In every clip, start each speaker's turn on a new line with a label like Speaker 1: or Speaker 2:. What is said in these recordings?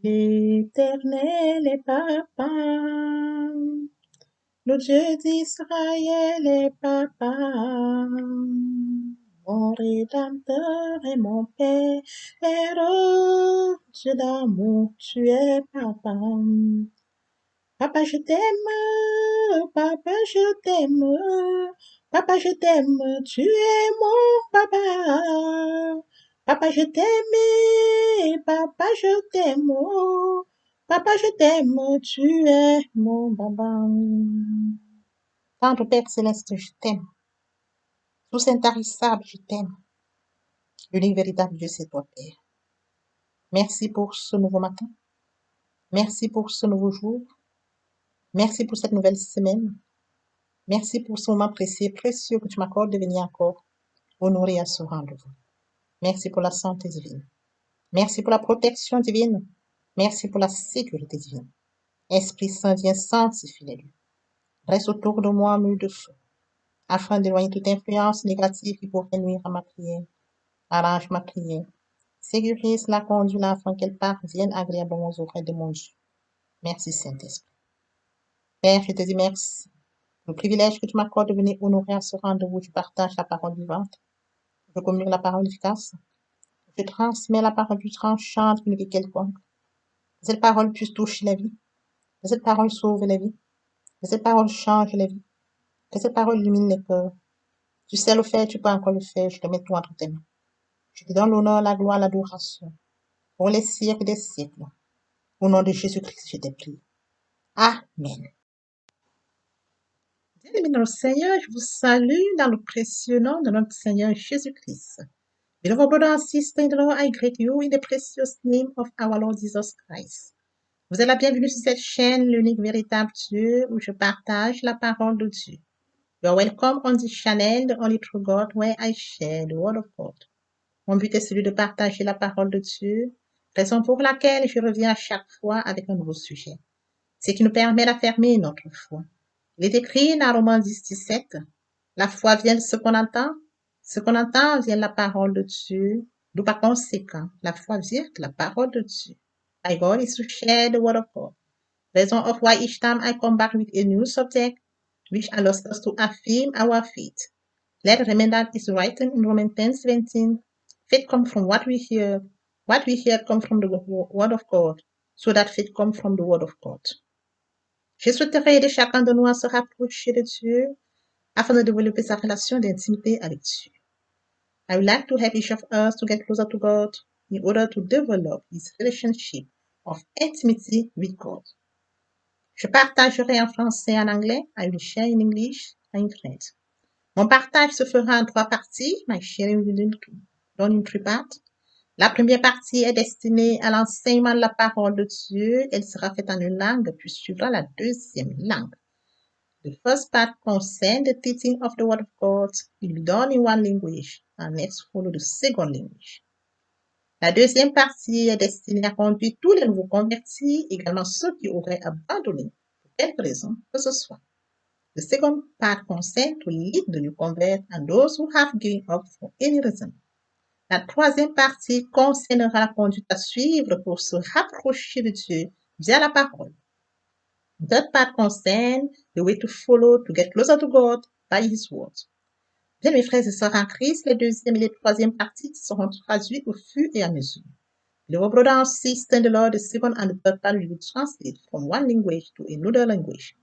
Speaker 1: L'Éternel est papa, le Dieu d'Israël est papa. Mon Rédempteur est mon Père, Dieu d'amour, tu es papa. Papa, je t'aime, papa, je t'aime, papa, je t'aime, tu es mon papa. Papa, je t'aime, papa, je t'aime, papa, je t'aime, tu es mon papa. Tendre Père Céleste, je t'aime. Tout intarissable, je t'aime. L'unique véritable Dieu, c'est toi, Père. Merci pour ce nouveau matin. Merci pour ce nouveau jour. Merci pour cette nouvelle semaine. Merci pour ce moment précieux, précieux que tu m'accordes de venir encore honorer à ce rendez-vous. Merci pour la santé divine. Merci pour la protection divine. Merci pour la sécurité divine. Esprit Saint, viens sanctifier les lieux. Reste autour de moi, mur de feu, afin d'éloigner toute influence négative qui pourrait nuire à ma prière. Arrange ma prière. Sécurise la conduite afin qu'elle parvienne agréablement aux oreilles de mon Dieu. Merci Saint-Esprit. Père, je te dis merci. Le privilège que tu m'accordes de venir honorer à ce rendez-vous, tu partages la parole vivante. Je communique la parole efficace. Je transmets la parole du tranchante qu'une vie quelconque. Que cette parole puisse toucher la vie. Que cette parole sauve la vie. Que cette parole change la vie. Que cette parole illumine les cœurs. Tu sais le faire, tu peux encore le faire. Je te mets tout entre tes mains. Je te donne l'honneur, la gloire, l'adoration. Pour les siècles des siècles. Au nom de Jésus-Christ, je te prie. Amen. Bien-aimés dans le Seigneur, je vous salue dans le précieux nom de notre Seigneur Jésus-Christ. Beloved brothers and sisters in the Lord, I greet you in the precious name of our Lord Jesus Christ. Vous êtes la bienvenue sur cette chaîne, l'unique véritable Dieu, où je partage la parole de Dieu. You are welcome on this channel, the only true God, where I share the word of God. Mon but est celui de partager la parole de Dieu, raison pour laquelle je reviens à chaque fois avec un nouveau sujet. Ce qui nous permet d'affirmer notre foi. Il est écrit dans Romains 10, 17, la foi vient de ce qu'on entend vient de la parole de Dieu. D'où par conséquent, la foi vient de la parole de Dieu. My God is to share the word of God. Reason of why each time I come back with a new subject, which allows us to affirm our faith. Let us remember that it's written in Romans 10:17. Faith comes from what we hear. What we hear comes from the word of God. So that faith comes from the word of God. Je souhaiterais aider chacun de nous à se rapprocher de Dieu afin de développer sa relation d'intimité avec Dieu. I would like to help each of us to get closer to God in order to develop his relationship of intimacy with God. Je partagerai en français et en anglais. I will share in English and in French. Mon partage se fera en 3 parties. My sharing will be done in 3 parts. La première partie est destinée à l'enseignement de la parole de Dieu. Elle sera faite en une langue, puis suivra la deuxième langue. The first part concerns the teaching of the Word of God. It will be done in one language, and next follow the second language. La deuxième partie est destinée à conduire tous les nouveaux convertis, également ceux qui auraient abandonné, pour quelque raison que ce soit. The second part concerns to lead the new converts and those who have given up for any reason. La troisième partie concernera la conduite à suivre pour se rapprocher de Dieu via la parole. That part concerns the way to follow to get closer to God by His word. Bien, mes frères et sœurs en Christ, les deuxième et les troisième parties seront traduites au fur et à mesure. Beloved brothers and sisters in the Lord, the second and the third part will be translated from one language to another language.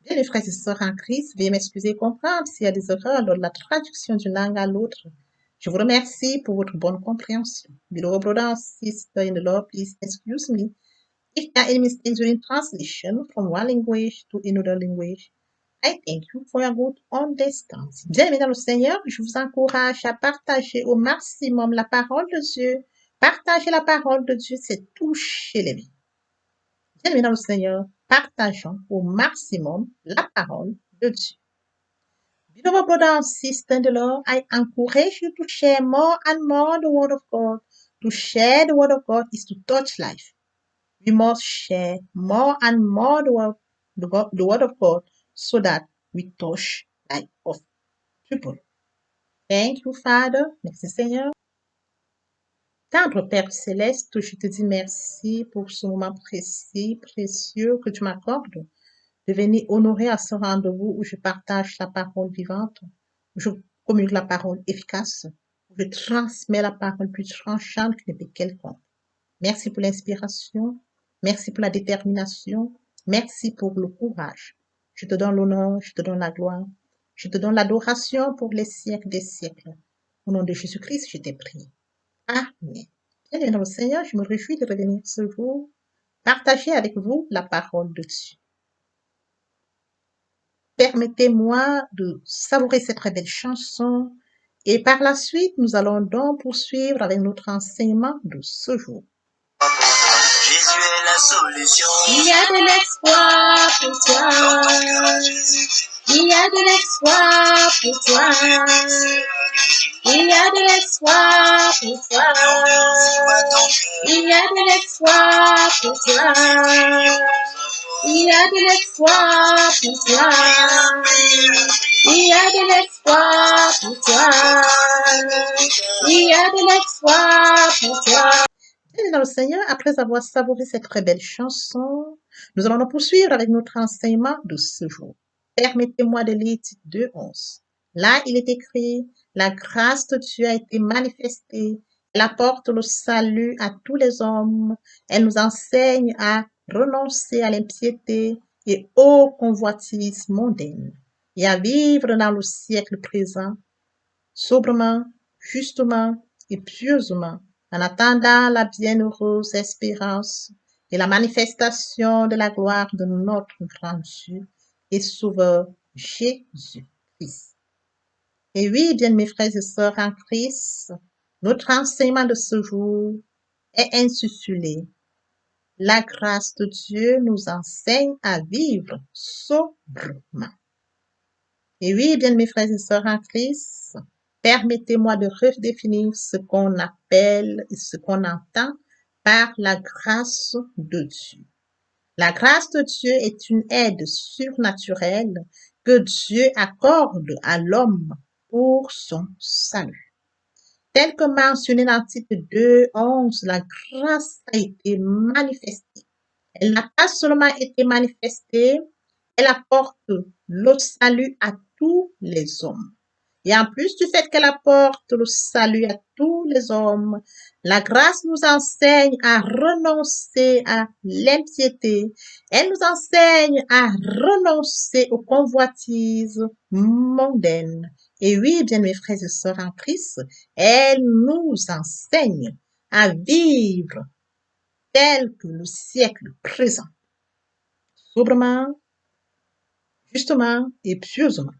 Speaker 1: Bien, mes frères et sœurs en Christ, veuillez m'excuser et comprendre s'il y a des erreurs lors de la traduction d'une langue à l'autre. Je vous remercie pour votre bonne compréhension. Beloved brothers and sisters in the Lord, please excuse me if there are any mistakes during translation from one language to another language. I thank you for your good understanding. Bien aimés dans le Seigneur, je vous encourage à partager au maximum la parole de Dieu. Partager la parole de Dieu, c'est toucher les vies. Bien aimés dans le Seigneur, partageons au maximum la parole de Dieu. Beloved brothers and sisters in the Lord, I encourage you to share more and more the word of God. To share the word of God is to touch life. We must share more and more the word of God so that we touch life of people. Thank you, Father. Merci, Seigneur. Tendre Père céleste, je te dis merci pour ce moment précis, précieux que tu m'accordes de venir honorer à ce rendez-vous où je partage la parole vivante, où je communique la parole efficace, où je transmets la parole plus tranchante que n'importe quelconque. Merci pour l'inspiration, merci pour la détermination, merci pour le courage. Je te donne l'honneur, je te donne la gloire, je te donne l'adoration pour les siècles des siècles. Au nom de Jésus-Christ, je t'ai prié. Amen. Bien-aimé dans le Seigneur, je me réjouis de revenir ce jour partager avec vous la parole de Dieu. Permettez-moi de savourer cette très belle chanson et par la suite, nous allons donc poursuivre avec notre enseignement de ce jour.
Speaker 2: Jésus est la solution.
Speaker 1: Il y a de l'espoir pour toi. Il y a de l'espoir pour toi. Il y a de l'espoir pour toi. Il y a de l'espoir pour toi. Il y a de l'espoir pour toi. Il y a de l'espoir pour toi. Il y a de l'espoir pour toi. Bien dans le Seigneur, après avoir savouré cette très belle chanson, nous allons nous poursuivre avec notre enseignement de ce jour. Permettez-moi de lire Tite 2:11. Là, il est écrit, la grâce de Dieu a été manifestée. Elle apporte le salut à tous les hommes. Elle nous enseigne à renoncer à l'impiété et aux convoitises mondaines et à vivre dans le siècle présent sobrement, justement et pieusement, en attendant la bienheureuse espérance et la manifestation de la gloire de notre grand Dieu et Sauveur Jésus-Christ. Et oui, bien mes frères et sœurs en Christ, notre enseignement de ce jour est intitulé « La grâce de Dieu nous enseigne à vivre sobrement ». Et oui, bien mes frères et sœurs en Christ, permettez-moi de redéfinir ce qu'on appelle et ce qu'on entend par la grâce de Dieu. La grâce de Dieu est une aide surnaturelle que Dieu accorde à l'homme pour son salut. Tel que mentionné dans Tite 2:11, la grâce a été manifestée. Elle n'a pas seulement été manifestée, elle apporte le salut à tous les hommes. Et en plus du fait qu'elle apporte le salut à tous les hommes, la grâce nous enseigne à renoncer à l'impiété. Elle nous enseigne à renoncer aux convoitises mondaines. Et oui, bien mes frères et sœurs en Christ, elle nous enseigne à vivre tel que le siècle présent, sobrement, justement et pieusement.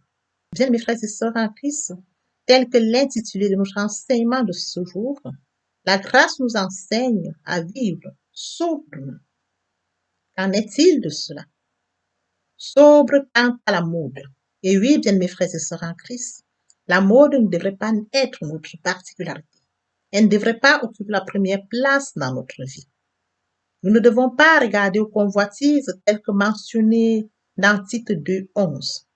Speaker 1: Bien, mes frères et sœurs en Christ, tel que l'intitulé de notre enseignement de ce jour, la grâce nous enseigne à vivre sobrement. Qu'en est-il de cela? Sobre quant à la mode. Et oui, bien, mes frères et sœurs en Christ, la mode ne devrait pas être notre particularité. Elle ne devrait pas occuper la première place dans notre vie. Nous ne devons pas regarder aux convoitises telles que mentionnées dans Tite 2:11.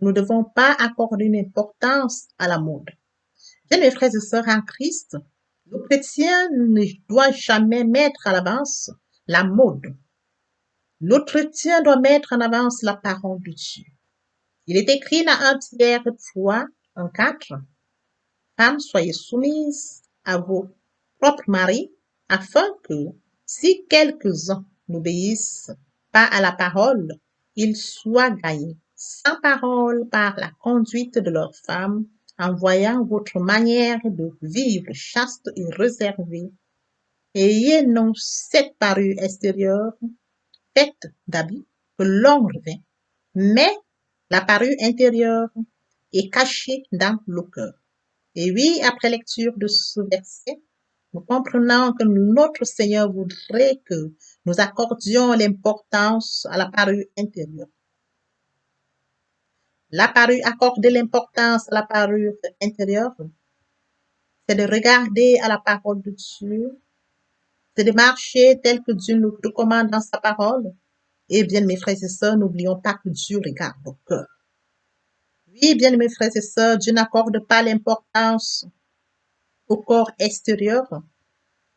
Speaker 1: Nous ne devons pas accorder une importance à la mode. Bien, mes frères et sœurs en Christ, le chrétien ne doit jamais mettre à l'avance la mode. Le chrétien doit mettre en avance la parole de Dieu. Il est écrit dans 1 Pierre 3, 1:4, femmes, soyez soumises à vos propres maris, afin que, si quelques-uns n'obéissent pas à la parole, ils soient gagnés sans parole par la conduite de leurs femmes, en voyant votre manière de vivre chaste et réservée. Ayez non cette parure extérieure, faite d'habits que l'on revêt, mais la parure intérieure est cachée dans le cœur. Et oui, après lecture de ce verset, nous comprenons que notre Seigneur voudrait que nous accordions l'importance à la parure intérieure. La parure, accorder l'importance à la parure intérieure, c'est de regarder à la parole de Dieu, c'est de marcher tel que Dieu nous recommande dans sa parole. Et bien, mes frères et sœurs, n'oublions pas que Dieu regarde au cœur. Oui, bien, mes frères et sœurs, Dieu n'accorde pas l'importance au corps extérieur,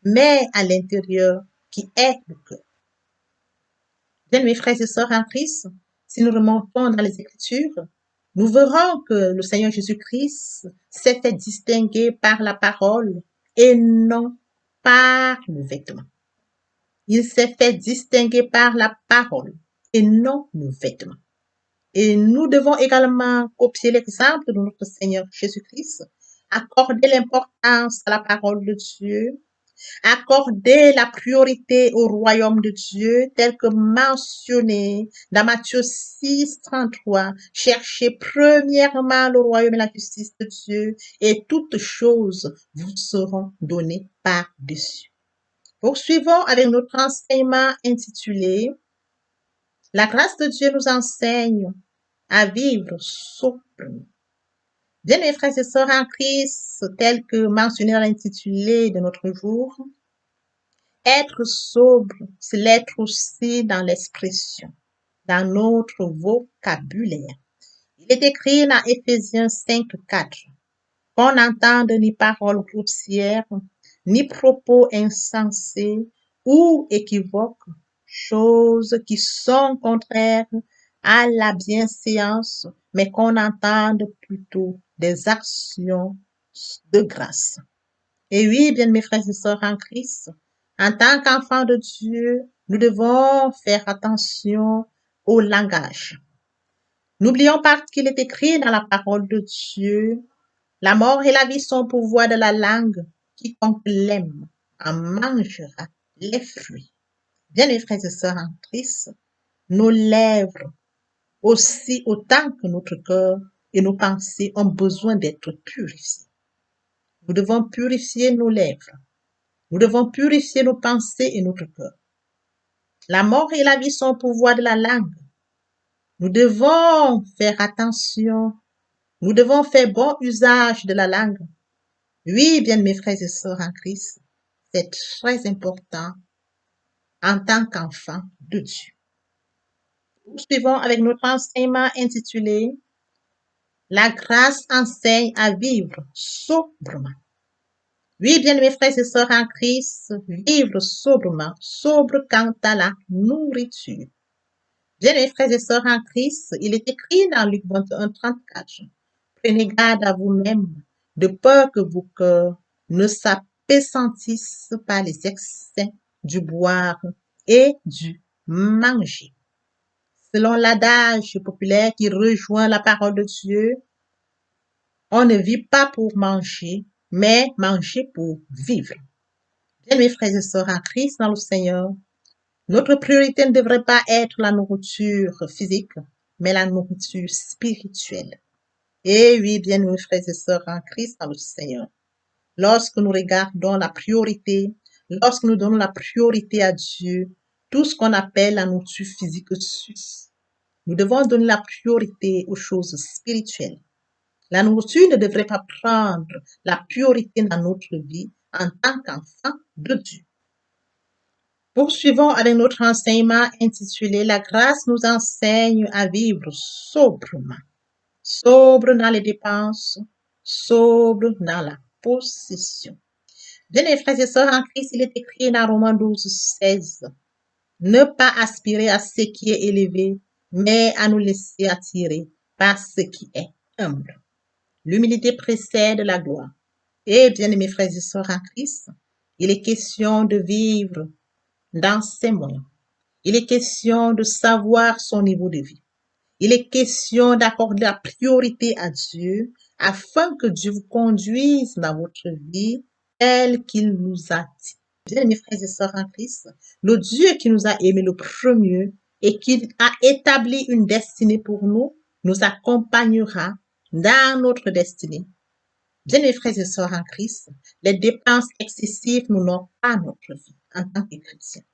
Speaker 1: mais à l'intérieur qui est le cœur. Bien, mes frères et sœurs en Christ, si nous remontons dans les Écritures, nous verrons que le Seigneur Jésus-Christ s'est fait distinguer par la parole et non par le vêtement. Il s'est fait distinguer par la parole et non le vêtement. Et nous devons également copier l'exemple de notre Seigneur Jésus-Christ, accorder l'importance à la parole de Dieu, accorder la priorité au royaume de Dieu, tel que mentionné dans Matthieu 6, 33. Cherchez premièrement le royaume et la justice de Dieu, et toutes choses vous seront données par-dessus. Poursuivons avec notre enseignement intitulé « La grâce de Dieu nous enseigne à vivre sobrement ». Bien, mes frères et sœurs en Christ, tel que mentionné dans l'intitulé de notre jour, être sobre, c'est l'être aussi dans l'expression, dans notre vocabulaire. Il est écrit dans Éphésiens 5, 4, qu'on n'entende ni paroles grossières, ni propos insensés ou équivoques, choses qui sont contraires à la bienséance, mais qu'on entende plutôt des actions de grâce. Et oui, bien mes frères et sœurs en Christ, en tant qu'enfants de Dieu, nous devons faire attention au langage. N'oublions pas qu'il est écrit dans la parole de Dieu, la mort et la vie sont au pouvoir de la langue. Quiconque l'aime en mangera les fruits. Bien mes frères et sœurs en Christ, nos lèvres, aussi autant que notre cœur et nos pensées, ont besoin d'être purifiées. Nous devons purifier nos lèvres. Nous devons purifier nos pensées et notre cœur. La mort et la vie sont au pouvoir de la langue. Nous devons faire attention. Nous devons faire bon usage de la langue. Oui, bien mes frères et sœurs en Christ, c'est très important en tant qu'enfant de Dieu. Poursuivons avec notre enseignement intitulé « La grâce enseigne à vivre sobrement ». Oui, bien mes frères et sœurs en Christ, vivre sobrement, sobre quant à la nourriture. Bien mes frères et sœurs en Christ, il est écrit dans Luc 21, 34, prenez garde à vous-même, de peur que vos cœurs ne s'appesantissent par les excès du boire et du manger. Selon l'adage populaire qui rejoint la parole de Dieu, on ne vit pas pour manger, mais manger pour vivre. Bien mes frères et sœurs en Christ dans le Seigneur, notre priorité ne devrait pas être la nourriture physique, mais la nourriture spirituelle. Et oui, bien mes frères et sœurs en Christ dans le Seigneur, lorsque nous regardons la priorité, lorsque nous donnons la priorité à Dieu, tout ce qu'on appelle la nourriture physique suisse, nous devons donner la priorité aux choses spirituelles. La nourriture ne devrait pas prendre la priorité dans notre vie en tant qu'enfant de Dieu. Poursuivons avec notre enseignement intitulé « La grâce nous enseigne à vivre sobrement ». Sobre dans les dépenses, sobre dans la possession. Bien mes frères et sœurs en Christ, il est écrit dans Romains 12, 16. Ne pas aspirer à ce qui est élevé, mais à nous laisser attirer par ce qui est humble. L'humilité précède la gloire. Et bien mes frères et sœurs en Christ, il est question de vivre dans ses moyens. Il est question de savoir son niveau de vie. Il est question d'accorder la priorité à Dieu afin que Dieu vous conduise dans votre vie tel qu'il nous a dit. Bien, mes frères et sœurs en Christ, le Dieu qui nous a aimés le premier et qui a établi une destinée pour nous, nous accompagnera dans notre destinée. Bien, mes frères et sœurs en Christ, les dépenses excessives n'honorent pas notre vie en tant que chrétiens.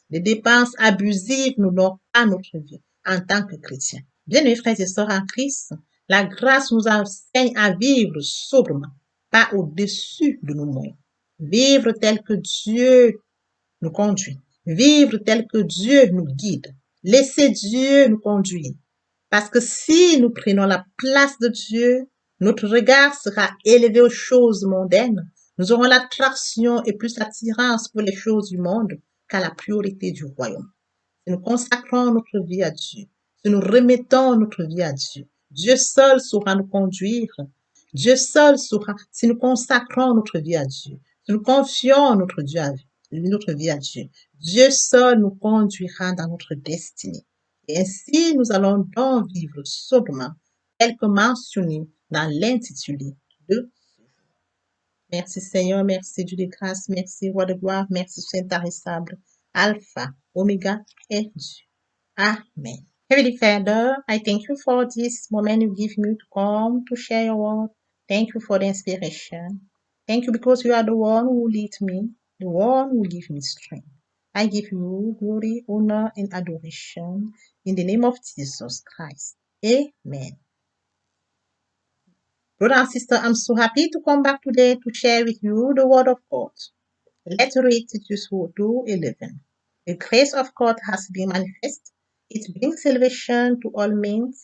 Speaker 1: Les dépenses abusives n'honorent pas notre vie en tant que chrétiens. Bien, mes frères et sœurs en Christ, la grâce nous enseigne à vivre sobrement, pas au-dessus de nos moyens. Vivre tel que Dieu nous conduit. Vivre tel que Dieu nous guide. Laisser Dieu nous conduire. Parce que si nous prenons la place de Dieu, notre regard sera élevé aux choses mondaines, Nous aurons l'attraction et plus l'attirance pour les choses du monde qu'à la priorité du royaume. Si nous consacrons notre vie à Dieu, si nous remettons notre vie à Dieu, Dieu seul saura nous conduire. Dieu seul saura, si nous consacrons notre vie à Dieu, si nous confions notre vie à Dieu, Dieu seul nous conduira dans notre destinée. Et ainsi, nous allons donc vivre sobrement, tel que mentionné dans l'intitulé de Merci Seigneur, merci Dieu de grâce, merci Roi de gloire, merci Saint intarissable, Alpha, Omega et Dieu. Amen. Heavenly Father, I thank you for this moment you give me to come to share your word. Thank you for the inspiration. Thank you because you are the one who leads me, the one who gives me strength. I give you glory, honor, and adoration in the name of Jesus Christ. Amen. Brother and sister, I'm so happy to come back today to share with you the word of God. Let's read Titus 2:11. The grace of God has been manifest. It brings salvation to all men.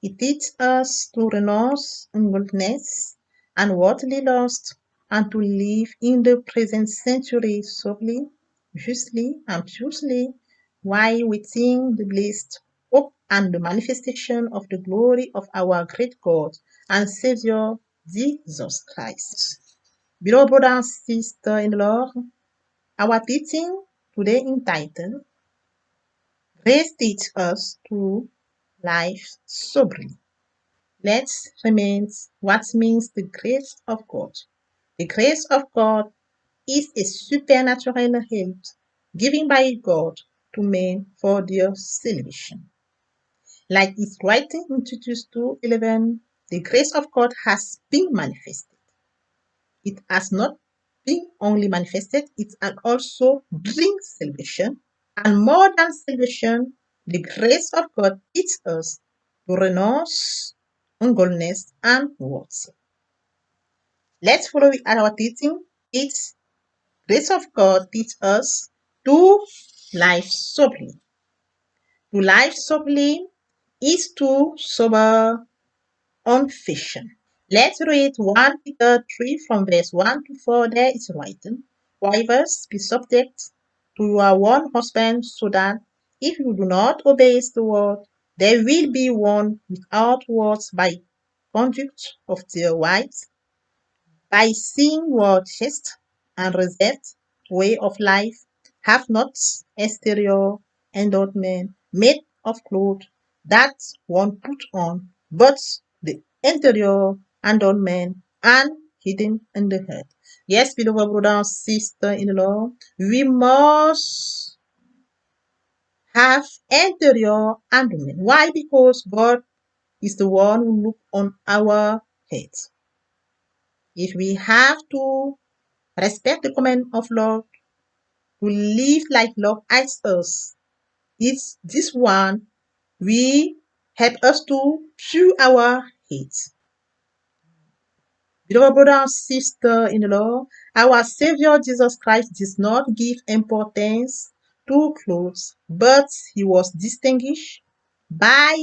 Speaker 1: It teaches us to renounce ungodliness and worldly lust, and to live in the present century soberly, justly, and purely, while waiting the blessed hope and the manifestation of the glory of our great God and Savior Jesus Christ. Beloved brother and sister in the Lord, our teaching today entitled Grace Teach Us to Life Soberly. Let's remain what means the grace of God. The grace of God is a supernatural help given by God to men for their salvation. Like it's writing in Titus 2:11, the grace of God has been manifested. It has not been only manifested, it has also brings salvation. And more than salvation, the grace of God teaches us to renounce ungodliness and works. Let's follow with our teaching. It's grace of God teaches us to live soberly. To live soberly is to sober on fashion. Let's read 1 Peter 3 from verse 1 to 4. There is written, Wives, be subject to your one husband, so that if you do not obey the word, there will be one without words by conduct of their wives, by seeing your chaste and reserved way of life, have not exterior adornment made of clothes that one put on, but the interior adornment and hidden in the heart. Yes, beloved brother and sister in the Lord, we must have interior adornment. Why? Because God is the one who looks on our heads. If we have to respect the command of love, to live like love asks us, it's this one we help us to pure our heads. Beloved brother and sister in the Lord, our Savior Jesus Christ did not give importance to clothes, but he was distinguished by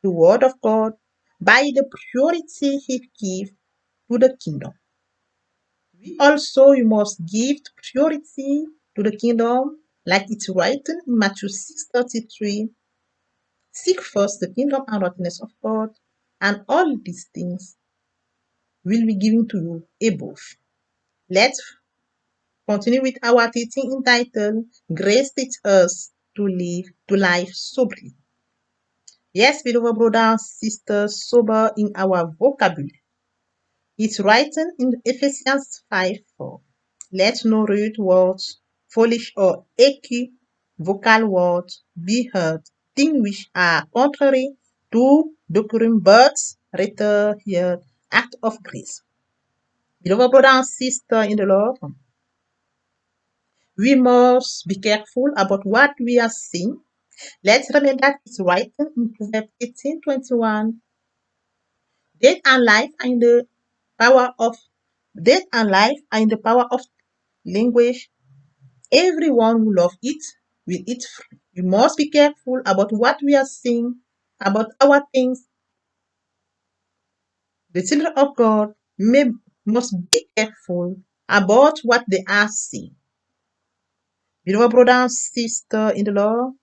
Speaker 1: the word of God, by the purity he gave to the kingdom. We also you must give purity to the kingdom, like it's written in Matthew 6:33. Seek first the kingdom and righteousness of God, and all these things will be given to you above. Let's continue with our teaching entitled Grace Teach Us to life soberly. Yes, beloved brothers and sisters, sober in our vocabulary. It's written in Ephesians 5:4. Let no rude words, foolish or equivocal words be heard, things which are contrary to decorum, but rather here act of grace. Beloved brother and sister in the Lord, we must be careful about what we are saying. Let's remember that it's written in Proverbs 18:21. Death and life are in the power of death and life are in the power of language. Everyone who loves it will eat free. We must be careful about what we are saying, about our things. The children of God must be careful about what they are saying. Beloved brother and sister in the Lord,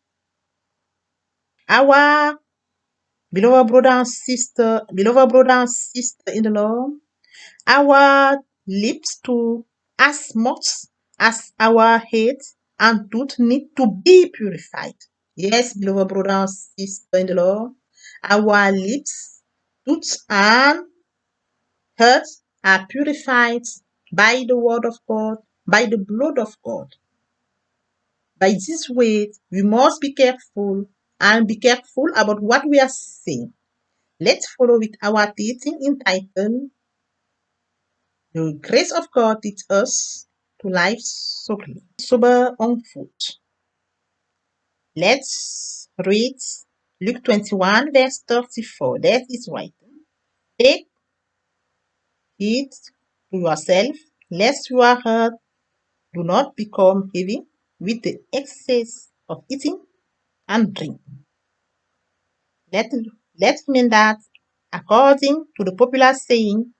Speaker 1: our beloved brother and sister in the Lord, our lips too, as much as our heads and tooth need to be purified. Yes, beloved brother and sister in the Lord, our lips, tooth, and hearts are purified by the word of God, by the blood of God. By this way, we must be careful and be careful about what we are saying. Let's follow with our teaching entitled The Grace of God Teach Us to Live Sober on Foot. Let's read Luke 21, verse 34. That is right. Take heed to yourself, lest your heart do not become heavy with the excess of eating and drinking. Let's mean that according to the popular saying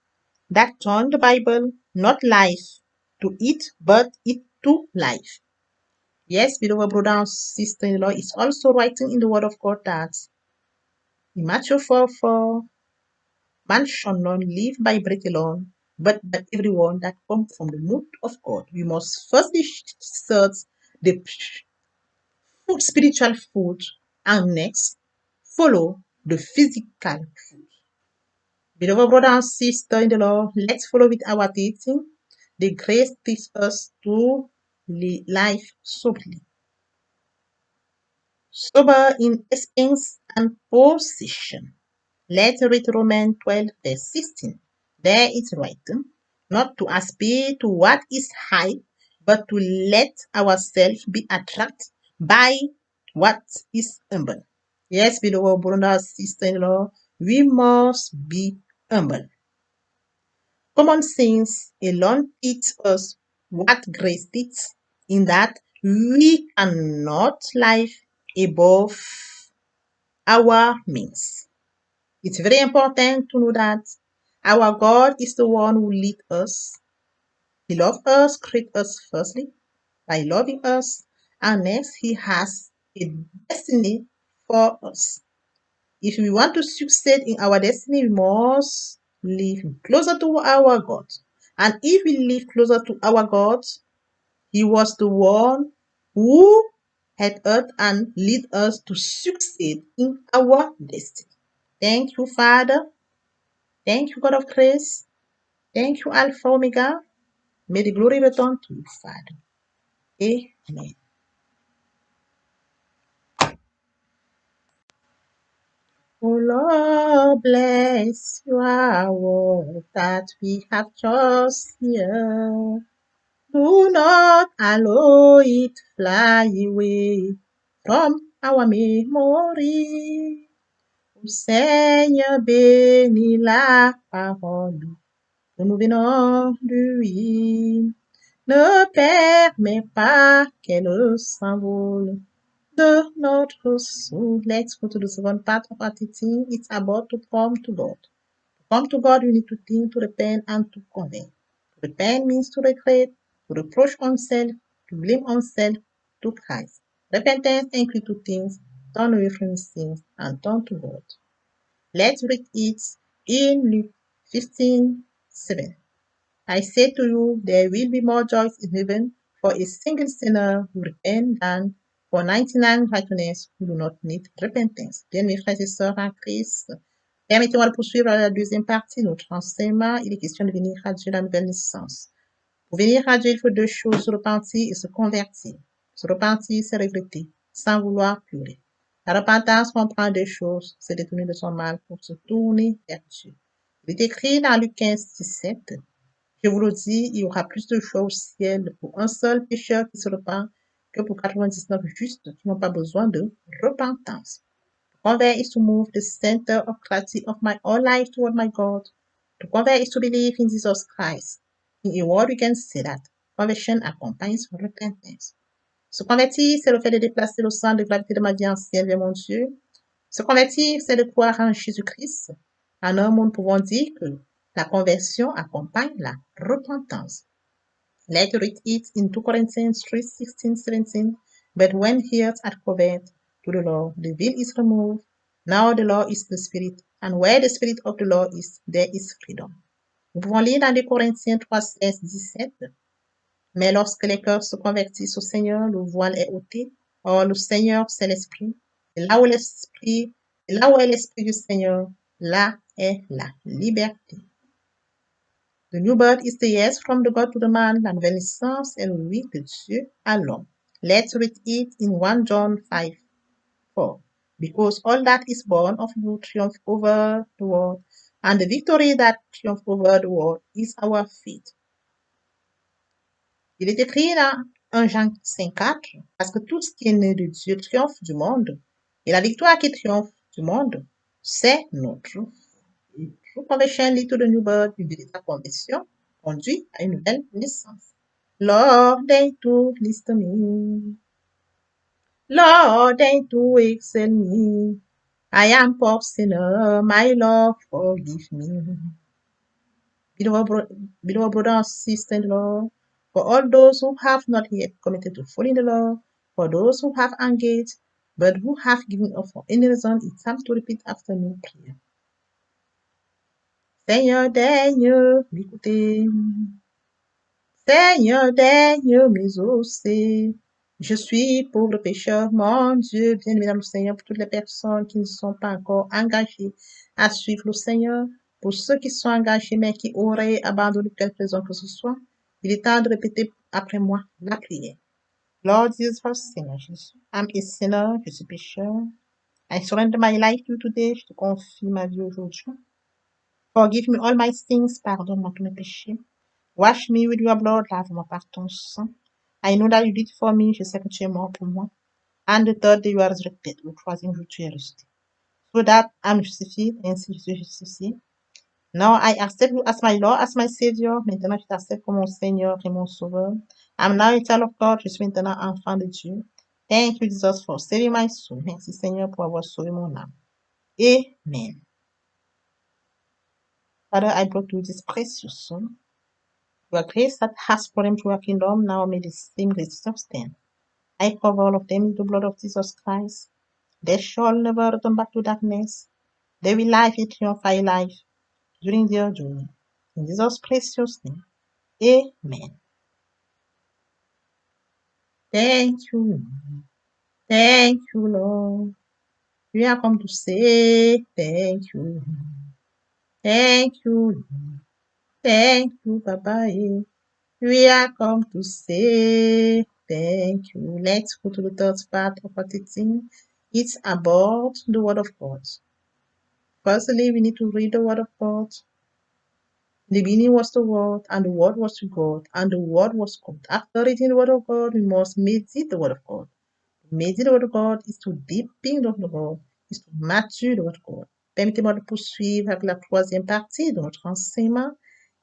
Speaker 1: that turn the Bible not life to eat, but eat to life. Yes, beloved brother and sister-in-law is also writing in the word of God that in Matthew 4:4, man shall not live by bread alone, but by every word that comes from the mouth of God. We must firstly search the spiritual food and next follow the physical food. Beloved brother and sister in the Lord, let's follow with our teaching. The grace teaches us to live life soberly. Sober in essence and position. Let's read Romans 12, verse 16. There is written, not to aspire to what is high, but to let ourselves be attracted by what is humble. Yes, beloved brother and sister in the Lord, we must be humble. Common sense alone teaches us what grace teaches, in that we cannot live above our means. It's very important to know that our God is the one who leads us. He loves us, created us firstly by loving us, and next He has a destiny for us. If we want to succeed in our destiny, we must live closer to our God. And if we live closer to our God, He was the one who had us and lead us to succeed in our destiny. Thank you, Father. Thank you, God of grace. Thank you, Alpha Omega. May the glory return to you, Father. Amen. Oh Lord, bless your word that we have just here. Do not allow it fly away from our memory. Ô Seigneur, bénis la parole que nous venons de lire. Ne permets pas qu'elle s'envole de notre soul. Let's go to the second part of our teaching. It's about to come to God. To come to God, we need to think, to repent, and to convert. To repent means to regret, to reproach oneself, to blame oneself, to Christ. Repentance includes two things: turn away from sins and turn to God. Let's read it in Luke 15:7. I say to you, there will be more joy in heaven for a single sinner who repents than for 99 righteous who do not need repentance. Bien, mes frères et sœurs en Christ, permettez-moi de poursuivre la deuxième partie de notre enseignement. Il est question de venir à Dieu la nouvelle naissance. Pour venir à Dieu, il faut deux choses: se repentir et se convertir. Se repentir, c'est regretter, sans vouloir pleurer. La repentance comprend deux choses: se détourner de son mal pour se tourner vers Dieu. Il est écrit dans Luc 15:17. Je vous le dis, il y aura plus de joie au ciel pour un seul pécheur qui se repent que pour 99 justes qui n'ont pas besoin de repentance. To convert is to move the center of gravity of my whole life toward my God. To convert is to believe in Jesus Christ. In a word, we can say that conversion accompanies repentance. Se convertir, c'est le fait de déplacer le centre de gravité de ma vie ancienne vers mon Dieu. Se convertir, c'est de croire en Jésus-Christ. En un mot, nous pouvons dire que La conversion accompagne la repentance. Let's read it in 2 Corinthians 3, 16, 17. But when hearts are covered to the law, the veil is removed. Now the law is the Spirit, and where the Spirit of the law is, there is freedom. Nous pouvons lire dans 2 Corinthiens 3, 16, 17. Mais lorsque les cœurs se convertissent au Seigneur, le voile est ôté. Or, le Seigneur, c'est l'Esprit. Et là où est l'Esprit du Seigneur, là est la liberté. The new birth is the yes from the God to the man. La nouvelle naissance est le oui de Dieu à l'homme. Let's read it in 1 John 5, 4. Because all that is born of you triumph over the world, and the victory that triumphs over the world is our faith. Il est écrit dans 1 Jean 5, 4, parce que tout ce qui est né de Dieu triomphe du monde, et la victoire qui triomphe du monde, c'est notre foi. True conversion lead to the new birth, une véritable conversion conduit à une nouvelle naissance. Lord, they do listen me. Lord, they do excel me. I am poor sinner, my Lord, forgive me. Beloved brother and sister in the Lord, for all those who have not yet committed to following the law, for those who have engaged, but who have given up for any reason, it's time to repeat after me prayer. Seigneur, daigne m'écouter. Seigneur, daigne m'exaucer. Je suis pauvre pécheur, mon Dieu, bien-aimé dans le Seigneur, pour toutes les personnes qui ne sont pas encore engagées à suivre le Seigneur, pour ceux qui sont engagés mais qui auraient abandonné quelque raison que ce soit, il est temps de répéter après moi la prière. Lord Jesus, Seigneur Jésus, I'm a sinner, je suis pécheur. I surrender my life to you today, je te confie ma vie aujourd'hui. Forgive me all my sins, pardonne-moi tous mes péchés. Wash me with your blood, lave-moi par ton sang. I know that you did for me, je sais que tu es mort pour moi. And the third day you are resurrected, le troisième jour tu es ressuscité. So that I'm justified, ainsi je suis justifié. Now I accept you as my Lord, as my Savior. Maintenant je t'accepte comme mon Seigneur et mon Sauveur. I'm now a child of God, je suis maintenant enfant de Dieu. Thank you Jesus for saving my soul. Merci Seigneur pour avoir sauvé mon âme. Amen. Father, I brought you this precious soul. Your grace that has brought them to your kingdom, now may the same grace sustain. I cover all of them in the blood of Jesus Christ. They shall never return back to darkness. They will live a triumphant life during their journey. In Jesus' precious name. Amen. Thank you. Thank you, Lord. We are come to say thank you. Thank you. Thank you, Papa. We are come to say thank you. Let's go to the third part of our teaching. It's about the Word of God. Firstly, we need to read the Word of God. In the beginning was the Word, and the Word was with God, and the Word was God. After reading the Word of God, we must meditate the Word of God. Meditate the Word of God is to deepen the Word of God, is to mature the Word of God. Permettez-moi de poursuivre avec la troisième partie de notre enseignement.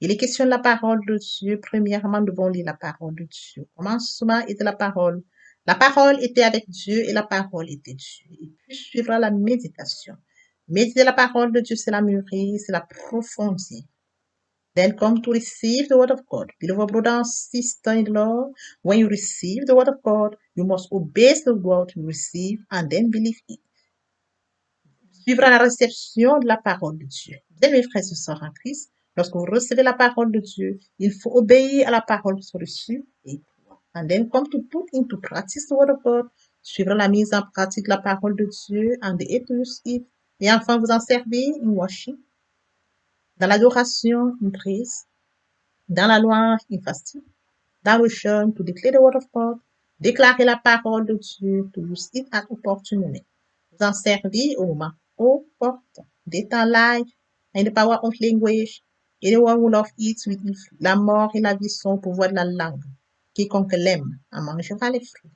Speaker 1: Il est question de la parole de Dieu. Premièrement, nous devons lire la parole de Dieu. Au commencement était la parole. La parole était avec Dieu et la parole était Dieu. Et puis suivra la méditation. Méditer la parole de Dieu, c'est la mûrir, c'est la profondir. Then come to receive the word of God. Beloved brother and sister in the Lord, when you receive the word of God, you must obey the word you receive and then believe it. Suivra la réception de la parole de Dieu. Bien mes frères et sœurs en Christ, lorsque vous recevez la parole de Dieu, il faut obéir à la parole reçue et croire. And then come to put into practice the word of God. Suivra la mise en pratique de la parole de Dieu and the use it. Et enfin vous en servir in worship, dans l'adoration, in praise, dans la louange, in fasting, dans le jeûne, to declare the word of God, déclarer la parole de Dieu, to use it at opportune moment. Vous en servir au moment opportun. Des temps live, in the power of language. Anyone who love it with la mort et la vie sont au pouvoir de la langue. Quiconque l'aime en mangera les fruits.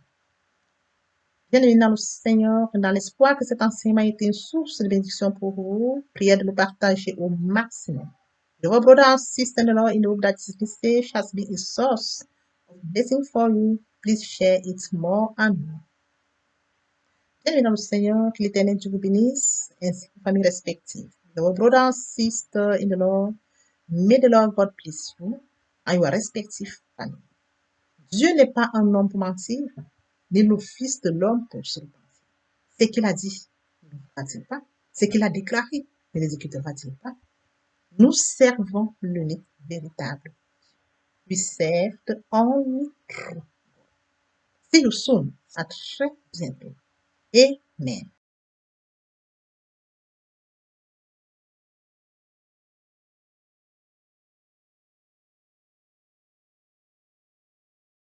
Speaker 1: Bien-aimés dans le Seigneur, dans l'espoir que cet enseignement ait été une source de bénédiction pour vous, priez de le partager au maximum. Your brother and sister in the Lord, in the hope that this message has been a source of blessing for you, please share it more and more. Bien-aimés dans le Seigneur, que l'Éternel Dieu vous bénisse, ainsi que vos familles respectives. Your brother and sister in the Lord, may the Lord God bless you and your respective family. Dieu n'est pas un homme pour mentir, ni le Fils de l'homme pour se mentir. Ce qu'il a dit, ne fera-t-il pas? Ce qu'il a déclaré, ne l'exécutera-t-il pas? Nous servons l'unique véritable. We serve the only true. See you soon. À très bientôt. Amen.